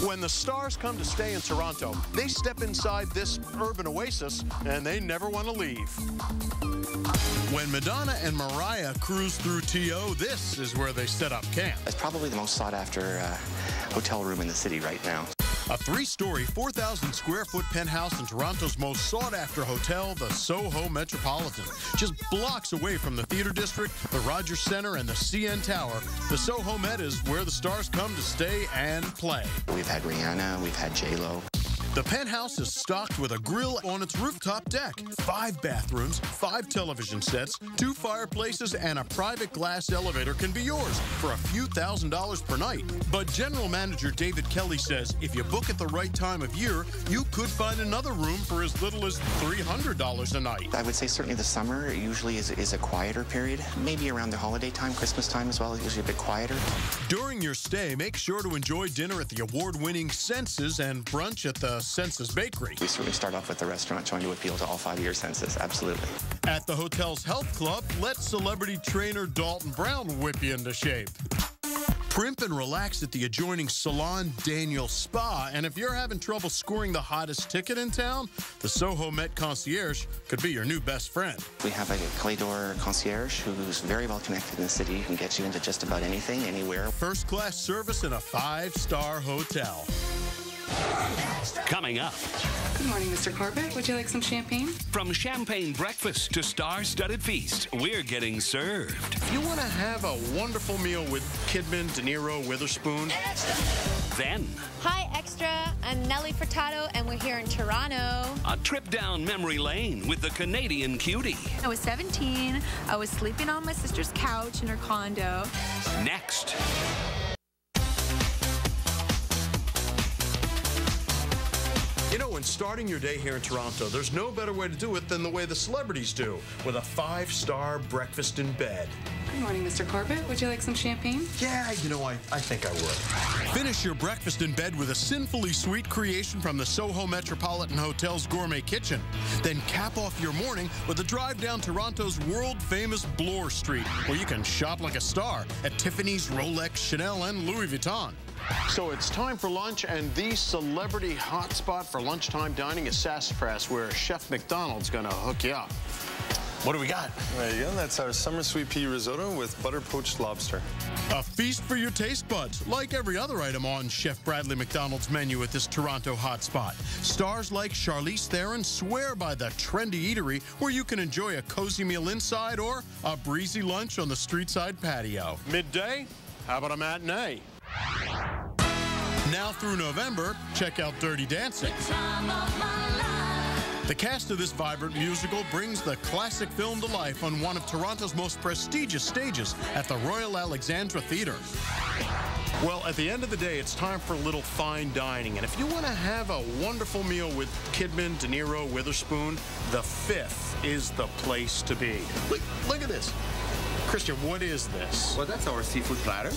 When the stars come to stay in Toronto, they step inside this urban oasis, and they never want to leave. When Madonna and Mariah cruise through TO, this is where they set up camp. It's probably the most sought-after hotel room in the city right now. A 3-story, 4,000-square-foot penthouse in Toronto's most sought-after hotel, the Soho Metropolitan. Just blocks away from the Theatre District, the Rogers Centre, and the CN Tower, the Soho Met is where the stars come to stay and play. We've had Rihanna, we've had J-Lo. The penthouse is stocked with a grill on its rooftop deck, 5 bathrooms, 5 television sets, 2 fireplaces, and a private glass elevator can be yours for a few $1,000s per night. But General Manager David Kelly says if you book at the right time of year, you could find another room for as little as $300 a night. I would say certainly the summer usually is a quieter period. Maybe around the holiday time, Christmas time as well, usually a bit quieter. During your stay, make sure to enjoy dinner at the award-winning Senses and brunch at the Senses Bakery. We certainly start off with the restaurant trying to appeal to all 5 of your senses, absolutely. At the hotel's health club, let celebrity trainer Dalton Brown whip you into shape. Primp and relax at the adjoining Salon Daniel Spa, and if you're having trouble scoring the hottest ticket in town, the Soho Met concierge could be your new best friend. We have a Clay Door concierge who's very well connected in the city, who can get you into just about anything, anywhere. First-class service in a 5-star hotel. Coming up. Good morning, Mr. Corbett. Would you like some champagne? From champagne breakfast to star-studded feast, we're getting served. If you want to have a wonderful meal with Kidman, De Niro, Witherspoon. Then, Hi, Extra. I'm Nellie Furtado, and we're here in Toronto. a trip down memory lane with the Canadian cutie. I was 17. I was sleeping on my sister's couch in her condo. Next. You know, when starting your day here in Toronto, there's no better way to do it than the way the celebrities do, with a 5-star breakfast in bed. Good morning, Mr. Corbett. Would you like some champagne? Yeah, you know, I think I would. Finish your breakfast in bed with a sinfully sweet creation from the Soho Metropolitan Hotel's gourmet kitchen. Then cap off your morning with a drive down Toronto's world-famous Bloor Street, where you can shop like a star at Tiffany's, Rolex, Chanel, and Louis Vuitton. So it's time for lunch, and the celebrity hotspot for lunchtime dining is Sassafras, where Chef McDonald's going to hook you up. What do we got? There you go. That's our summer sweet pea risotto with butter poached lobster. A feast for your taste buds, like every other item on Chef Bradley McDonald's menu at this Toronto hotspot. Stars like Charlize Theron swear by the trendy eatery where you can enjoy a cozy meal inside or a breezy lunch on the street-side patio. Midday? How about a matinee? Now through November, check out Dirty Dancing. The cast of this vibrant musical brings the classic film to life on one of Toronto's most prestigious stages at the Royal Alexandra Theatre. Well, at the end of the day, it's time for a little fine dining. And if you want to have a wonderful meal with Kidman, De Niro, Witherspoon, the Fifth is the place to be. Look at this. Christian, what is this? Well, that's our seafood platter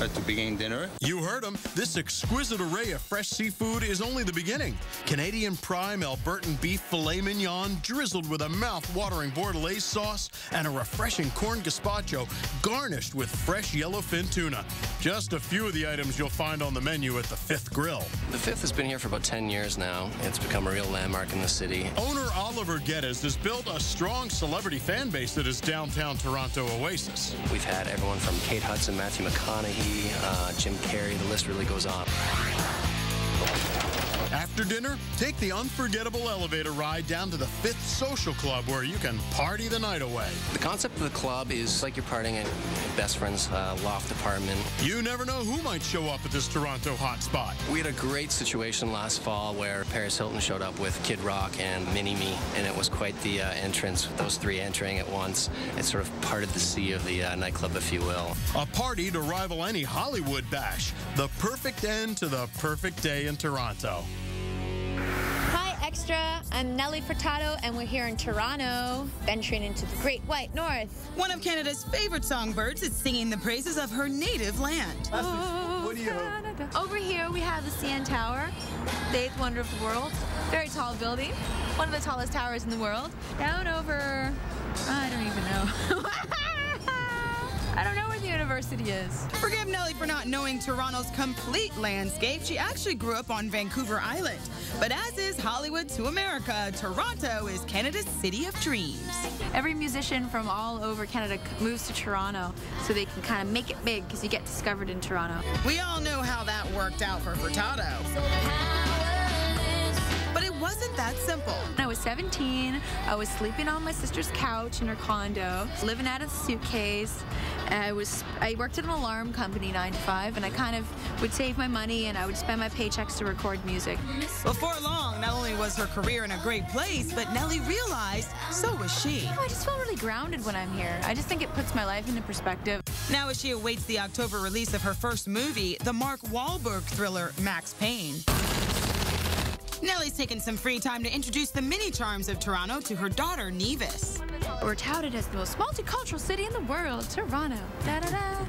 to begin dinner. You heard him. This exquisite array of fresh seafood is only the beginning. Canadian prime Albertan beef filet mignon drizzled with a mouth-watering bordelaise sauce and a refreshing corn gazpacho garnished with fresh yellowfin tuna. Just a few of the items you'll find on the menu at the Fifth Grill. The Fifth has been here for about 10 years now. It's become a real landmark in the city. Owner Oliver Geddes has built a strong celebrity fan base that is downtown Toronto oasis. We've had everyone from Kate Hudson, Matthew McConaughey, Jim Carrey. The list really goes on. After dinner, take the unforgettable elevator ride down to the Fifth Social Club where you can party the night away. The concept of the club is like you're partying at your best friend's loft apartment. You never know who might show up at this Toronto hotspot. We had a great situation last fall where Paris Hilton showed up with Kid Rock and Mini-Me, and it was quite the entrance, those three entering at once. It sort of parted the sea of the nightclub, if you will. A party to rival any Hollywood bash. The perfect end to the perfect day in Toronto. Hi, Extra. I'm Nellie Furtado, and we're here in Toronto, venturing into the Great White North. One of Canada's favorite songbirds is singing the praises of her native land. What do you hope? Over here, we have the CN Tower, the 8th wonder of the world. Very tall building, one of the tallest towers in the world. Down over, I don't even know. I don't know where the university is. Forgive Nellie for not knowing Toronto's complete landscape. She actually grew up on Vancouver Island. But as is Hollywood to America, Toronto is Canada's city of dreams. Every musician from all over Canada moves to Toronto so they can kind of make it big because you get discovered in Toronto. We all know how that worked out for Furtado. But it wasn't that simple. When I was 17, I was sleeping on my sister's couch in her condo, living out of the suitcase. I worked at an alarm company 9 to 5, and I kind of would save my money and I would spend my paychecks to record music. Before long, not only was her career in a great place, but Nellie realized so was she. I just feel really grounded when I'm here. I just think it puts my life into perspective. Now as she awaits the October release of her first movie, the Mark Wahlberg thriller Max Payne. Nellie's taken some free time to introduce the mini charms of Toronto to her daughter, Nevis. We're touted as the most multicultural city in the world, Toronto. Da-da-da.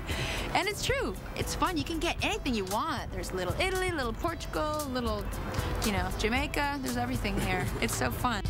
And it's true. It's fun. You can get anything you want. There's little Italy, little Portugal, little, Jamaica. There's everything here. It's so fun.